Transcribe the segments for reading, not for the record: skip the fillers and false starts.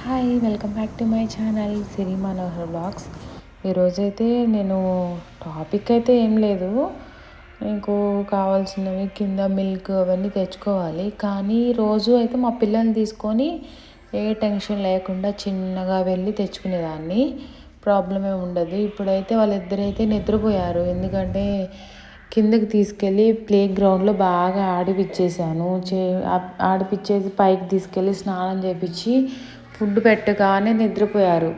Hi, welcome back to my channel Siri Manohar blogs. ఈరోజైతే నేను topic అయితే ఏం లేదు, మీకు కావాల్సినవి కింద మిల్క్ అవన్నీ తెచ్చుకోవాలి. కానీ రోజు అయితే మా పిల్లల్ని తీసుకొని ఏ టెన్షన్ లేకుండా చిన్నగా వెళ్ళి తెచ్చుకునేదాన్ని, ప్రాబ్లం ఏమి ఉండదు. ఇప్పుడైతే వాళ్ళిద్దరైతే నిద్రపోయారు, ఎందుకంటే కిందకి తీసుకెళ్ళి ప్లే గ్రౌండ్లో బాగా ఆడిపిచ్చేసాను. ఆడిపిచ్చేసి పైకి తీసుకెళ్ళి స్నానం చేపించి ఫుడ్ పెట్టగానే నిద్రపోయారు.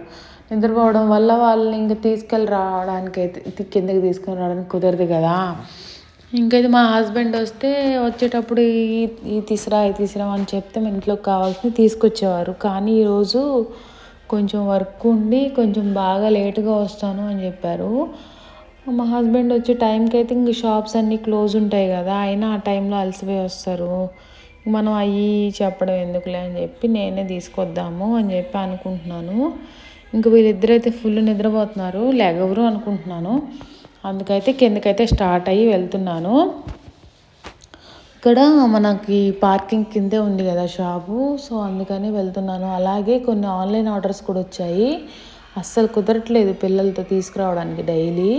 నిద్రపోవడం వల్ల వాళ్ళని ఇంక తీసుకెళ్ళి రావడానికి అయితే కిందకి తీసుకొని రావడానికి కుదరదు కదా. ఇంకైతే మా హస్బెండ్ వస్తే వచ్చేటప్పుడు ఈ తీసురా అని చెప్తే మా ఇంట్లోకి కావాల్సింది తీసుకొచ్చేవారు. కానీ ఈరోజు కొంచెం వర్క్ ఉండి కొంచెం బాగా లేటుగా వస్తాను అని చెప్పారు. మా హస్బెండ్ వచ్చే టైంకి అయితే ఇంక షాప్స్ అన్నీ క్లోజ్ ఉంటాయి కదా, అయినా ఆ టైంలో అలసిపోయి వస్తారు. మనం అవి చెప్పడం ఎందుకులే అని చెప్పి నేనే తీసుకొద్దాము అని చెప్పి అనుకుంటున్నాను. ఇంక వీళ్ళిద్దరైతే ఫుల్ నిద్రపోతున్నారు, లెగవరు అనుకుంటున్నాను. అందుకైతే కిందకైతే స్టార్ట్ అయ్యి వెళ్తున్నాను. ఇక్కడ మనకి పార్కింగ్ కిందే ఉంది కదా షాపు, సో అందుకని వెళ్తున్నాను. అలాగే కొన్ని ఆన్లైన్ ఆర్డర్స్ కూడా వచ్చాయి. అస్సలు కుదరట్లేదు పిల్లలతో తీసుకురావడానికి డైలీ.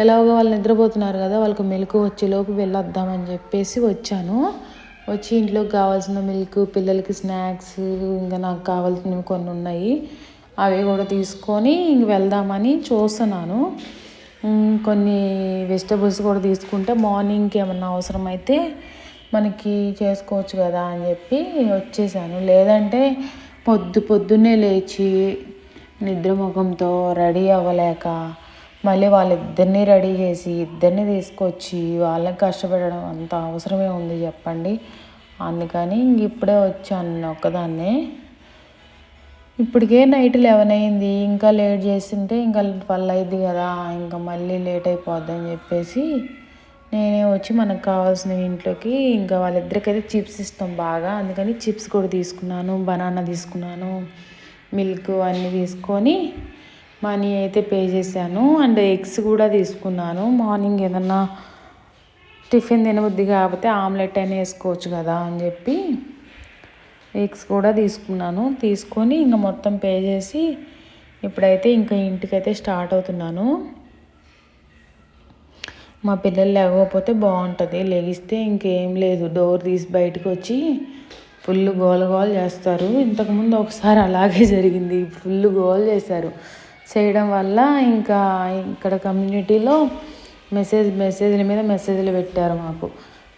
ఎలాగో వాళ్ళు నిద్రపోతున్నారు కదా, వాళ్ళకి మెలకు వచ్చేలోపు వెళ్ళొద్దామని చెప్పేసి వచ్చాను. వచ్చి ఇంట్లోకి కావాల్సిన మిల్క్, పిల్లలకి స్నాక్స్, ఇంకా నాకు కావాల్సినవి కొన్ని ఉన్నాయి, అవి కూడా తీసుకొని ఇంక వెళ్దామని చూస్తున్నాను. కొన్ని వెజిటబుల్స్ కూడా తీసుకుంటే మార్నింగ్కి ఏమన్నా అవసరమైతే మనకి చేసుకోవచ్చు కదా అని చెప్పి వచ్చేసాను. లేదంటే పొద్దున్నే లేచి నిద్ర ముఖంతో రెడీ అవ్వలేక మళ్ళీ వాళ్ళిద్దరినీ రెడీ చేసి ఇద్దరిని తీసుకొచ్చి వాళ్ళకి కష్టపెట్టడం అంత అవసరమే ఉంది చెప్పండి. అందుకని ఇంక ఇప్పుడే వచ్చాను నేను ఒక్కదాన్నే. ఇప్పటికే నైట్ 11 అయింది, ఇంకా లేట్ చేస్తుంటే ఇంకా 12 అయింది కదా, ఇంకా మళ్ళీ లేట్ అయిపోద్ది అని చెప్పేసి నేనే వచ్చి మనకు కావాల్సినవి ఇంట్లోకి, ఇంకా వాళ్ళిద్దరికైతే చిప్స్ ఇష్టం బాగా, అందుకని చిప్స్ కూడా తీసుకున్నాను, బనానా తీసుకున్నాను, మిల్క్ అన్నీ తీసుకొని మనీ అయితే పే చేశాను. అండ్ ఎగ్స్ కూడా తీసుకున్నాను. మార్నింగ్ ఏదన్నా టిఫిన్ తినబుద్ధి కాకపోతే ఆమ్లెట్ అయినా వేసుకోవచ్చు కదా అని చెప్పి ఎగ్స్ కూడా తీసుకున్నాను. తీసుకొని ఇంకా మొత్తం పే చేసి ఇప్పుడైతే ఇంకా ఇంటికైతే స్టార్ట్ అవుతున్నాను. మా పిల్లలు లేకపోతే బాగుంటుంది, లెగిస్తే ఇంకేం లేదు, డోర్ తీసి బయటకు వచ్చి ఫుల్ గోల చేస్తారు. ఇంతకుముందు ఒకసారి అలాగే జరిగింది, ఫుల్ గోల చేశారు. చేయడం వల్ల ఇంకా ఇక్కడ కమ్యూనిటీలో మెసేజ్ల మీద మెసేజ్లు పెట్టారు మాకు,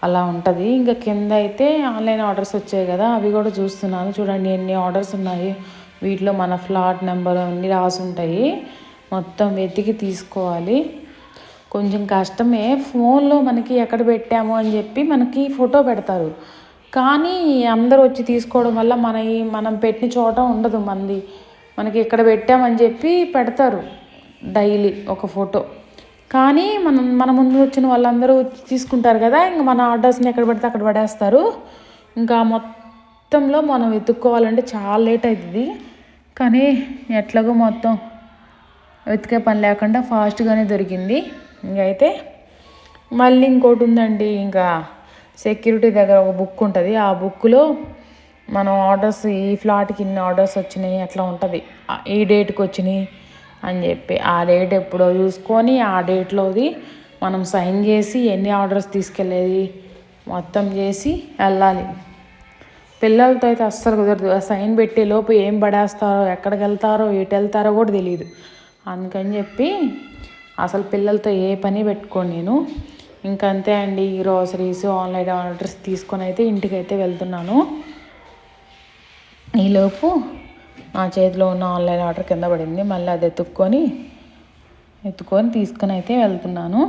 అలా ఉంటుంది. ఇంకా కింద అయితే ఆన్లైన్ ఆర్డర్స్ వచ్చాయి కదా, అవి కూడా చూస్తున్నాను. చూడండి ఎన్ని ఆర్డర్స్ ఉన్నాయి, వీటిలో మన ఫ్లాట్ నెంబర్ అన్నీ రాసి ఉంటాయి, మొత్తం వెతికి తీసుకోవాలి. కొంచెం కష్టమే, ఫోన్లో మనకి ఎక్కడ పెట్టాము అని చెప్పి మనకి ఫోటో పెడతారు, కానీ అందరూ వచ్చి తీసుకోవడం వల్ల మనం పెట్టిన చోట ఉండదు, మనకి ఎక్కడ పెట్టామని చెప్పి పెడతారు డైలీ ఒక ఫోటో. కానీ మన ముందు వచ్చిన వాళ్ళందరూ తీసుకుంటారు కదా, ఇంకా మన ఆర్డర్స్ని ఎక్కడ పడితే అక్కడ పడేస్తారు. ఇంకా మొత్తంలో మనం వెతుక్కోవాలంటే చాలా లేట్ అవుతుంది. కానీ ఎట్లాగో మొత్తం వెతికే పని లేకుండా ఫాస్ట్గానే దొరికింది. ఇంకైతే మళ్ళీ ఇంకోటి ఉందండి, ఇంకా సెక్యూరిటీ దగ్గర ఒక బుక్ ఉంటుంది, ఆ బుక్లో మనం ఆర్డర్స్ ఈ ఫ్లాట్కి ఇన్ని ఆర్డర్స్ వచ్చినాయి అట్లా ఉంటుంది, ఈ డేట్కి వచ్చినాయి అని చెప్పి ఆ డేట్ ఎప్పుడో చూసుకొని ఆ డేట్లోది మనం సైన్ చేసి ఎన్ని ఆర్డర్స్ తీసుకెళ్ళేది మొత్తం చేసి వెళ్ళాలి. పిల్లలతో అయితే అస్సలు కుదరదు, ఆ సైన్ పెట్టే లోపు ఏం పడేస్తారో, ఎక్కడికి వెళ్తారో, ఎటు వెళ్తారో కూడా తెలియదు. అందుకని చెప్పి అసలు పిల్లలతో ఏ పని పెట్టుకోను నేను. ఇంకంతే అండి, గ్రోసరీస్ ఆన్లైన్ ఆర్డర్స్ తీసుకొని అయితే ఇంటికైతే వెళ్తున్నాను. ఈలోపు నా చేతిలో ఉన్న ఆన్లైన్ ఆర్డర్ కింద పడింది, మళ్ళీ అది ఎత్తుకొని తీసుకొని అయితే వెళ్తున్నాను.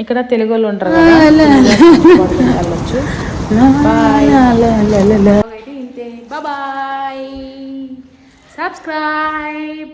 ఇక్కడ తెలుగు వాళ్ళు ఉంటారు కదా, వెళ్ళొచ్చు. Bye, subscribe.